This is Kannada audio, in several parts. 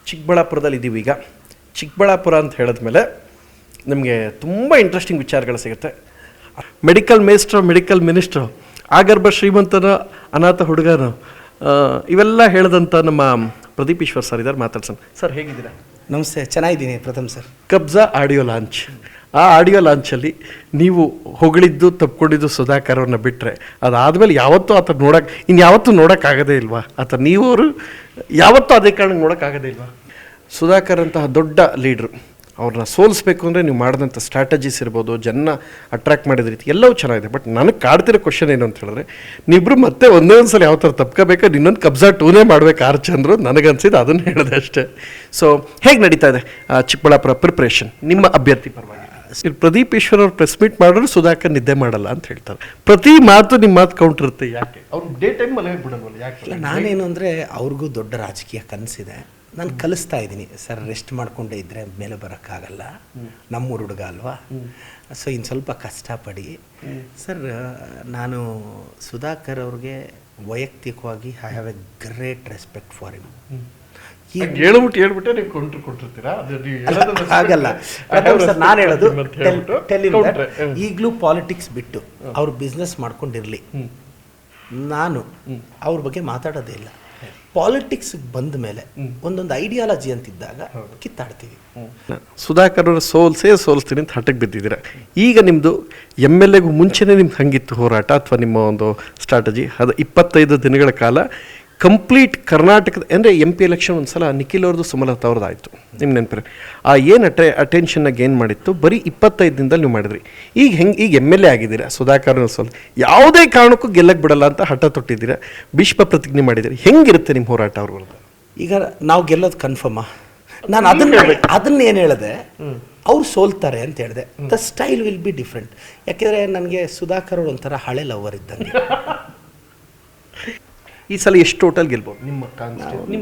ಚಿಕ್ಕಬಳ್ಳಾಪುರದಲ್ಲಿದ್ದೀವಿ. ಈಗ ಚಿಕ್ಕಬಳ್ಳಾಪುರ ಅಂತ ಹೇಳಿದ್ಮೇಲೆ ನಿಮಗೆ ತುಂಬ ಇಂಟ್ರೆಸ್ಟಿಂಗ್ ವಿಚಾರಗಳು ಸಿಗುತ್ತೆ. ಮೆಡಿಕಲ್ ಮೇಸ್ಟ್ರು, ಮೆಡಿಕಲ್ ಮಿನಿಸ್ಟ್ರು, ಆಗರ್ಭ ಶ್ರೀಮಂತನ ಅನಾಥ ಹುಡುಗನು, ಇವೆಲ್ಲ ಹೇಳಿದಂಥ ನಮ್ಮ ಪ್ರದೀಪ್ ಈಶ್ವರ್ ಸರ್ ಇದ್ದಾರೆ. ಮಾತಾಡ್ಸೋಣ. ಸರ್, ಹೇಗಿದ್ದೀರಾ? ನಮಸ್ತೆ, ಚೆನ್ನಾಗಿದ್ದೀನಿ ಪ್ರಥಮ್ ಸರ್. ಕಬ್ಜಾ ಆಡಿಯೋ ಲಾಂಚ್, ಆ ಆಡಿಯೋ ಲಾಂಚಲ್ಲಿ ನೀವು ಹೊಗಳಿದ್ದು ತಪ್ಕೊಂಡಿದ್ದು ಸುಧಾಕರ್ ಅವ್ರನ್ನ ಬಿಟ್ಟರೆ ಅದಾದಮೇಲೆ ಯಾವತ್ತೂ ಆತ ಇನ್ಯಾವತ್ತೂ ನೋಡೋಕ್ಕಾಗದೇ ಇಲ್ವಾ? ಆತ ನೀವರು ಯಾವತ್ತೂ ಅದೇ ಕಾರಣಕ್ಕೆ ನೋಡೋಕ್ಕಾಗದೇ ಇಲ್ವಾ? ಸುಧಾಕರ್ ಅಂತಹ ದೊಡ್ಡ ಲೀಡ್ರು, ಅವ್ರನ್ನ ಸೋಲಿಸ್ಬೇಕು ಅಂದರೆ ನೀವು ಮಾಡಿದಂಥ ಸ್ಟ್ರಾಟಜೀಸ್ ಇರ್ಬೋದು, ಜನ ಅಟ್ರ್ಯಾಕ್ಟ್ ಮಾಡಿದ ರೀತಿ ಎಲ್ಲವೂ ಚೆನ್ನಾಗಿದೆ. ಬಟ್ ನನಗೆ ಕಾಡ್ತಿರೋ ಕ್ವಶನ್ ಏನು ಅಂತ ಹೇಳಿದ್ರೆ, ನೀವಿಬ್ರು ಮತ್ತೆ ಒಂದೇ ಒಂದು ಸಲ ಯಾವ ಥರ ತಪ್ಕೋಬೇಕಾದ್ರೆ ಇನ್ನೊಂದು ಕಬ್ಜಾ ಟೂನೇ ಮಾಡ್ಬೇಕು ಆರ್ಚಂದ್ರು ನನಗನ್ಸಿದ್ದು, ಅದನ್ನು ಹೇಳಿದೆ ಅಷ್ಟೇ. ಸೊ ಹೇಗೆ ನಡೀತಾ ಇದೆ ಚಿಕ್ಕಬಳ್ಳಾಪುರ ಪ್ರಿಪ್ರೇಷನ್ ನಿಮ್ಮ ಅಭ್ಯರ್ಥಿ ಪರವಾಗಿ? ಪ್ರದೀಪ್ ಈಶ್ವರ್ ಅವ್ರು ಪ್ರೆಸ್ ಮೀಟ್ ಮಾಡಿದ್ರು ಸುಧಾಕರ್ ನಿದ್ದೆ ಮಾಡಲ್ಲ ಅಂತ ಹೇಳ್ತಾರೆ. ಪ್ರತಿ ಮಾತು ನಿಮ್ಮ ಮಾತು ಕೌಂಟರ್ ಇರುತ್ತೆ. ಯಾಕೆ ಅವ್ರು ಡೇ ಟೈಮ್ ಮಲಗಿ ಬಿಡಲ್ವಲ್ಲ? ಯಾಕೆ? ನಾನೇನು ಅಂದರೆ ಅವ್ರಿಗೂ ದೊಡ್ಡ ರಾಜಕೀಯ ಕನಸಿದೆ, ನಾನು ಕಲಿಸ್ತಾ ಇದ್ದೀನಿ ಸರ್. ರೆಸ್ಟ್ ಮಾಡಿಕೊಂಡೇ ಇದ್ದರೆ ಮೇಲೆ ಬರೋಕ್ಕಾಗಲ್ಲ, ನಮ್ಮೂರು ಹುಡುಗ ಅಲ್ವಾ. ಸೊ ಇನ್ನು ಸ್ವಲ್ಪ ಕಷ್ಟಪಡಿ ಸರ್. ನಾನು ಸುಧಾಕರ್ ಅವ್ರಿಗೆ ವೈಯಕ್ತಿಕವಾಗಿ I have a great respect for him. ಹೇಳ್ಬಿಟ್ಟೆ ನೀವು ಕೌಂಟರ್ ಕೊಟ್ಟಿರ್ತೀರಾ? ಆಗಲ್ಲ ಸರ್, ನಾನು ಹೇಳೋದು ಈಗಲೂ ಪಾಲಿಟಿಕ್ಸ್ ಬಿಟ್ಟು ಅವ್ರು ಬಿಸ್ನೆಸ್ ಮಾಡ್ಕೊಂಡಿರಲಿ, ನಾನು ಅವ್ರ ಬಗ್ಗೆ ಮಾತಾಡೋದೇ ಇಲ್ಲ. ಪಾಲಿಟಿಕ್ಸ್ ಬಂದ ಮೇಲೆ ಒಂದೊಂದು ಐಡಿಯಾಲಜಿ ಅಂತಿದ್ದಾಗ ಕಿತ್ತಾಡ್ತೀವಿ. ಸುಧಾಕರ್ ಅವರ ಸೋಲ್ಸ್ತೀನಿ ಅಂತ ಹಠಕ್ಕೆ ಬಿದ್ದಿದ್ದೀರಾ. ಈಗ ನಿಮ್ಮದು MLAಗೂ ಮುಂಚೆನೇ ನಿಮ್ಗೆ ಹಂಗಿತ್ತು ಹೋರಾಟ ಅಥವಾ ನಿಮ್ಮ ಒಂದು ಸ್ಟ್ರಾಟಜಿ? ಅದು 25 ದಿನಗಳ ಕಾಲ ಕಂಪ್ಲೀಟ್ ಕರ್ನಾಟಕದ ಅಂದರೆ MP ಎಲೆಕ್ಷನ್ ಒಂದು ಸಲ ನಿಖಿಲ್ ಅವ್ರದ್ದು, ಸುಮಲತಾ ಅವ್ರದ್ದು ಆಯಿತು, ನಿಮ್ಮ ನೆನಪಿರ. ಆ ಏನು ಅಟೆನ್ಷನ್ನ ಗೇನ್ ಮಾಡಿತ್ತು ಬರೀ 25 ದಿನದಲ್ಲಿ ನೀವು ಮಾಡಿದ್ರಿ. ಈಗ MLA ಆಗಿದ್ದೀರಾ, ಸುಧಾಕರ್ ಯಾವುದೇ ಕಾರಣಕ್ಕೂ ಗೆಲ್ಲಕ್ಕೆ ಬಿಡಲ್ಲ ಅಂತ ಹಠ ತೊಟ್ಟಿದ್ದೀರಾ, ಭೀಷ್ಮ ಪ್ರತಿಜ್ಞೆ ಮಾಡಿದ್ದೀರಿ. ಹೆಂಗಿರುತ್ತೆ ನಿಮ್ಮ ಹೋರಾಟ ಅವ್ರ? ಈಗ ನಾವು ಗೆಲ್ಲೋದು ಕನ್ಫರ್ಮಾ? ನಾನು ಅದನ್ನ ಏನು ಹೇಳಿದೆ, ಅವ್ರು ಸೋಲ್ತಾರೆ ಅಂತ ಹೇಳಿದೆ. The style will be different. ಯಾಕೆಂದರೆ ನನಗೆ ಸುಧಾಕರ್ ಅವ್ರು ಒಂಥರ ಹಳೆ ಲವರ್ ಇದ್ದಂಗೆ. ಈ ಸಲ ಎಷ್ಟು ಟೋಟಲ್ ಗೆಲ್ಬೋದು ನಿಮ್ಮ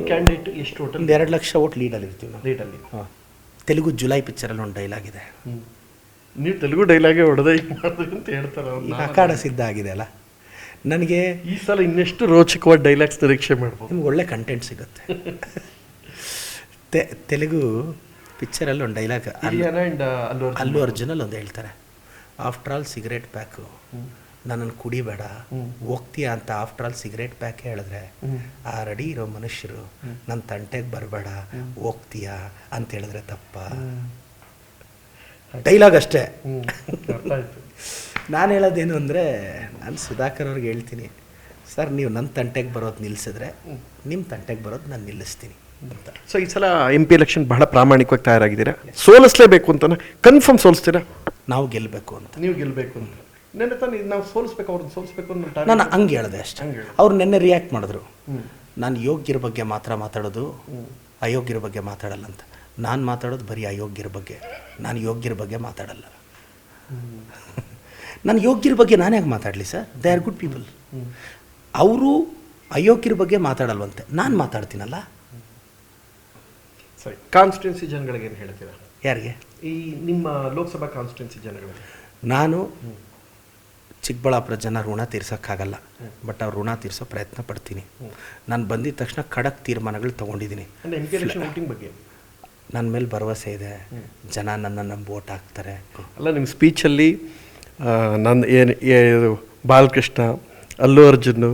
ಕ್ಯಾಂಡಿಡೇಟ್? ಎಷ್ಟು ಟೋಟಲ್? 2 ಲಕ್ಷ ಓಟ್ ಲೀಡಲ್ಲಿ ಇರ್ತೀವಿ ನಾವು. ಲೀಡಲ್ಲಿ ತೆಲುಗು ಜುಲೈ ಪಿಕ್ಚರಲ್ಲಿ ಒಂದು ಡೈಲಾಗ್ ಇದೆ. ನೀವು ತೆಲುಗು ಡೈಲಾಗೇ ಹೊಡೆದ ಅಂತ ಹೇಳ್ತಾರೆ. ಅಖಾಡ ಸಿದ್ಧ ಆಗಿದೆ ಅಲ್ಲ. ನನಗೆ ಈ ಸಲ ಇನ್ನೆಷ್ಟು ರೋಚಕವಾದ ಡೈಲಾಗ್ಸ್ ನಿರೀಕ್ಷೆ ಮಾಡ್ಬೋದು. ನಿಮ್ಗೆ ಒಳ್ಳೆ ಕಂಟೆಂಟ್ ಸಿಗುತ್ತೆ. ತೆಲುಗು ಪಿಕ್ಚರಲ್ಲಿ ಒಂದು ಡೈಲಾಗ್ ಅಲ್ಲು ಅರ್ಜುನಲ್ಲಿ ಒಂದು ಹೇಳ್ತಾರೆ, ಆಫ್ಟರ್ ಆಲ್ ಸಿಗರೇಟ್ ಪ್ಯಾಕು, ನನ್ನನ್ನು ಕುಡಿಬೇಡ ಹೋಗ್ತೀಯಾ ಅಂತ ಆಫ್ಟರ್ ಆಲ್ ಸಿಗರೇಟ್ ಪ್ಯಾಕ್ ಹೇಳಿದ್ರೆ, ಆ ರೆಡಿ ಇರೋ ಮನುಷ್ಯರು ನನ್ನ ತಂಟೆಗೆ ಬರಬೇಡ ಹೋಗ್ತೀಯಾ ಅಂತ ಹೇಳಿದ್ರೆ ತಪ್ಪ? ಡೈಲಾಗ್ ಅಷ್ಟೇ. ನಾನು ಹೇಳೋದೇನು ಅಂದರೆ, ನಾನು ಸುಧಾಕರ್ ಅವ್ರಿಗೆ ಹೇಳ್ತೀನಿ, ಸರ್ ನೀವು ನನ್ನ ತಂಟೆಗೆ ಬರೋದು ನಿಲ್ಲಿಸಿದ್ರೆ ನಿಮ್ಮ ತಂಟೆಗೆ ಬರೋದು ನಾನು ನಿಲ್ಲಿಸ್ತೀನಿ ಅಂತ. ಸೊ ಈ ಸಲ MP ಎಲೆಕ್ಷನ್ ಬಹಳ ಪ್ರಾಮಾಣಿಕವಾಗಿ ತಯಾರಾಗಿದ್ದೀರಾ? ಸೋಲಿಸ್ಲೇಬೇಕು ಅಂತ ಕನ್ಫರ್ಮ್ ಸೋಲಿಸ್ತೀರಾ? ನಾವು ಗೆಲ್ಲಬೇಕು ಅಂತ. ನೀವು ಗೆಲ್ಲಬೇಕು ಅಂತ ನೆನ್ನೆ ತಾನೆ ನಾವು ಸೋಲಿಸ್ಬೇಕು, ಅವ್ರನ್ನ ಸೋಲಿಸ್ಬೇಕು ಅಂತ ನಾನು ಹಂಗೆ ಹೇಳಿದೆ ಅಷ್ಟೇ. ಅವ್ರು ನೆನ್ನೆ ರಿಯಾಕ್ಟ್ ಮಾಡಿದ್ರು, ನಾನು ಯೋಗ್ಯರ ಬಗ್ಗೆ ಮಾತ್ರ ಮಾತಾಡೋದು, ಅಯೋಗ್ಯರ ಬಗ್ಗೆ ಮಾತಾಡಲ್ಲ ಅಂತ. ನಾನು ಮಾತಾಡೋದು ಬರೀ ಅಯೋಗ್ಯರ ಬಗ್ಗೆ, ನಾನು ಯೋಗ್ಯರ ಬಗ್ಗೆ ಮಾತಾಡಲ್ಲ. ನಾನು ಯೋಗ್ಯರ ಬಗ್ಗೆ ನಾನು ಯಾಕೆ ಮಾತಾಡಲಿ sir? They are good people. ಅವರು ಅಯೋಗ್ಯರ ಬಗ್ಗೆ ಮಾತಾಡಲ್ವಂತೆ, ನಾನು ಮಾತಾಡ್ತೀನಲ್ಲ. ಸರಿ, ಕಾನ್ಸ್ಟಿಟ್ಯೂನ್ಸಿ ಜನಗಳಿಗೆ ಏನು ಹೇಳ್ತೀರಾ? ಯಾರಿಗೆ? ಈ ನಿಮ್ಮ ಲೋಕಸಭಾ ಕಾನ್ಸ್ಟಿಟ್ಯೂನ್ಸಿ ಜನಗಳಿಗೆ. ನಾನು ಚಿಕ್ಕಬಳ್ಳಾಪುರ ಜನ ಋಣ ತೀರ್ಸೋಕ್ಕಾಗಲ್ಲ, ಬಟ್ ಅವ್ರು ಋಣ ತೀರ್ಸೋ ಪ್ರಯತ್ನ ಪಡ್ತೀನಿ. ನಾನು ಬಂದಿದ ತಕ್ಷಣ ಖಡಕ್ ತೀರ್ಮಾನಗಳು ತೊಗೊಂಡಿದ್ದೀನಿ. ಬಗ್ಗೆ ನನ್ನ ಮೇಲೆ ಭರವಸೆ ಇದೆ, ಜನ ನನ್ನನ್ನು ವೋಟ್ ಹಾಕ್ತಾರೆ. ಅಲ್ಲ, ನಿಮ್ಮ ಸ್ಪೀಚಲ್ಲಿ ಏನು ಬಾಲಕೃಷ್ಣ, ಅಲ್ಲು ಅರ್ಜುನ್,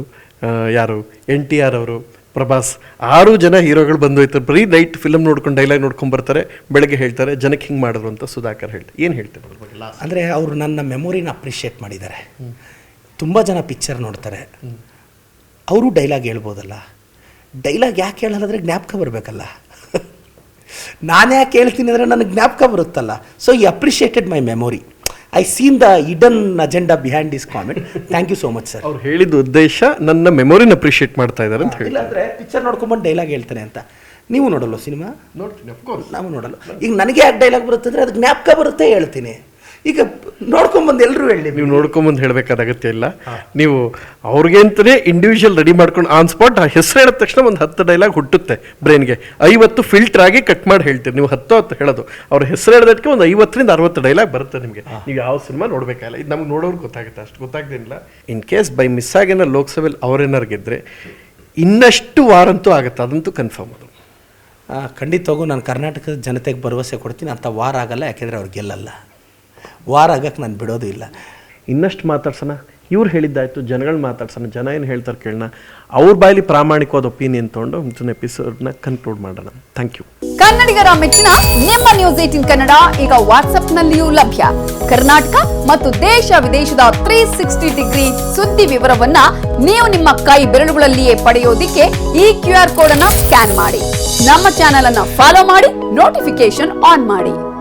ಯಾರು NTR ಅವರು, ಪ್ರಭಾಸ್, 6 ಜನ ಹೀರೋಗಳು ಬಂದೋಯ್ತಾರೆ. ಬರೀ ನೈಟ್ ಫಿಲಮ್ ನೋಡ್ಕೊಂಡು ಡೈಲಾಗ್ ನೋಡ್ಕೊಂಡು ಬರ್ತಾರೆ, ಬೆಳಗ್ಗೆ ಹೇಳ್ತಾರೆ ಜನಕ್ಕೆ ಹಿಂಗೆ ಮಾಡಿದ್ರು ಅಂತ ಸುಧಾಕರ್ ಹೇಳ್ತಾರೆ. ಏನು ಹೇಳ್ತಾರೆ ಅದ್ರ ಬಗ್ಗೆ? ಅಂದರೆ ಅವರು ನನ್ನ ಮೆಮೊರಿನ ಅಪ್ರಿಷಿಯೇಟ್ ಮಾಡಿದ್ದಾರೆ. ತುಂಬ ಜನ ಪಿಕ್ಚರ್ ನೋಡ್ತಾರೆ, ಅವರು ಡೈಲಾಗ್ ಹೇಳ್ಬೋದಲ್ಲ. ಡೈಲಾಗ್ ಯಾಕೆ ಹೇಳಲ್ಲ ಅಂದರೆ ಜ್ಞಾಪಕ ಬರಬೇಕಲ್ಲ. ನಾನು ಯಾಕೆ ಹೇಳ್ತೀನಿ ಅಂದರೆ ನನಗೆ ಜ್ಞಾಪಕ ಬರುತ್ತಲ್ಲ. ಸೊ ಈ appreciated my memory. I seen the hidden agenda behind this comment. Thank you so much sir. ಅವ್ರು ಹೇಳಿದ ಉದ್ದೇಶ ನನ್ನ ಮೆಮೊರಿನ ಅಪ್ರಿಷಿಯೇಟ್ ಮಾಡ್ತಾ ಇದ್ದಾರೆ ಅಂತ ಹೇಳಿ. ಇಲ್ಲಾಂದರೆ ಪಿಕ್ಚರ್ ನೋಡ್ಕೊಂಬಂದು ಡೈಲಾಗ್ ಹೇಳ್ತಾನೆ ಅಂತ. ನೀವು ನೋಡಲ್ಲ ಸಿನಿಮಾ? ನೋಡ್ತೀನಿ, ಅಫ್ಕೋರ್ಸ್. ನಾವು ನೋಡಲ್ಲ. ಈಗ ನನಗೆ ಯಾಕೆ ಡೈಲಾಗ್ ಬರುತ್ತೆ ಅಂದರೆ ಅದು ಜ್ಞಾಪಕ ಬರುತ್ತೆ, ಹೇಳ್ತೀನಿ. ಈಗ ನೋಡ್ಕೊಂಬಂದು ಎಲ್ಲರೂ ಹೇಳಿ. ನೀವು ನೋಡ್ಕೊಂಬಂದು ಹೇಳಬೇಕಾದ ಅಗತ್ಯ ಇಲ್ಲ. ನೀವು ಅವ್ರಿಗೆ ಅಂತಲೇ ಇಂಡಿವಿಜುವಲ್ ರೆಡಿ ಮಾಡ್ಕೊಂಡು ಆನ್ ಸ್ಪಾಟ್ ಆ ಹೆಸರು ಹೇಳಿದ ತಕ್ಷಣ ಒಂದು 10 ಡೈಲಾಗ್ ಹುಟ್ಟುತ್ತೆ ಬ್ರೈನ್ಗೆ. 50 ಫಿಲ್ಟರ್ ಆಗಿ ಕಟ್ ಮಾಡಿ ಹೇಳ್ತೀರಿ ನೀವು. 10 ಹೇಳೋದು, ಅವ್ರ ಹೆಸರು ಹೇಳಿದಕ್ಕೆ ಒಂದು 50ರಿಂದ 60 ಡೈಲಾಗ್ ಬರುತ್ತೆ ನಿಮಗೆ. ನೀವು ಯಾವ ಸಿನಿಮಾ ನೋಡಬೇಕಲ್ಲ, ಇದು ನಮ್ಗೆ ನೋಡೋರ್ಗೆ ಗೊತ್ತಾಗುತ್ತೆ, ಅಷ್ಟು ಗೊತ್ತಾಗ್ದೇನಿಲ್ಲ. ಇನ್ ಕೇಸ್ ಬೈ ಮಿಸ್ ಆಗೇನ ಲೋಕಸಭೆಯಲ್ಲಿ ಅವ್ರೇನಾರು ಗೆದ್ದರೆ ಇನ್ನಷ್ಟು ವಾರಂತೂ ಆಗುತ್ತೆ, ಅದಂತೂ ಕನ್ಫರ್ಮ್. ಅದು ಖಂಡಿತವಾಗೂ ನಾನು ಕರ್ನಾಟಕದ ಜನತೆಗೆ ಭರವಸೆ ಕೊಡ್ತೀನಿ, ಅಂಥ ವಾರ ಆಗಲ್ಲ. ಯಾಕೆಂದರೆ ಅವ್ರು ಗೆಲ್ಲಲ್ಲ. ವಾರ ಆಗಕ್ಕೆ ನಾನು ಬಿಡೋದು ಇಲ್ಲ. ಇನ್ನಷ್ಟು ಮಾತಾಡ್ಸೋಣ. ಇವ್ರು ಹೇಳಿದ್ದಾಯ್ತು, ಜನಗಳು ಮಾತಾಡ್ಸೋಣ. ಜನ ಏನು ಹೇಳ್ತಾರೆ ಕೇಳೋಣ. ಅವ್ರ ಬಾಯಲ್ಲಿ ಪ್ರಾಮಾಣಿಕವಾದ ಒಪಿನಿಯನ್ ತೊಗೊಂಡು ಮುಂಚಿನ ಎಪಿಸೋಡ್ನ ಕನ್ಕ್ಲೂಡ್ ಮಾಡೋಣ. Thank you. ಕನ್ನಡಿಗರ ಮೆಚ್ಚಿನ ನಿಮ್ಮ ನ್ಯೂಸ್ 18 ಕನ್ನಡ ಈಗ ವಾಟ್ಸ್ಆಪ್ನಲ್ಲಿಯೂ ಲಭ್ಯ. ಕರ್ನಾಟಕ ಮತ್ತು ದೇಶ ವಿದೇಶದ 360 ಡಿಗ್ರಿ ಸುದ್ದಿ ವಿವರವನ್ನ ನೀವು ನಿಮ್ಮ ಕೈ ಬೆರಳುಗಳಲ್ಲಿಯೇ ಪಡೆಯೋದಿಕ್ಕೆ ಈ QR ಕೋಡ್ ಅನ್ನ ಸ್ಕ್ಯಾನ್ ಮಾಡಿ. ನಮ್ಮ ಚಾನೆಲ್ ಅನ್ನ ಫಾಲೋ ಮಾಡಿ, ನೋಟಿಫಿಕೇಶನ್ ಆನ್ ಮಾಡಿ.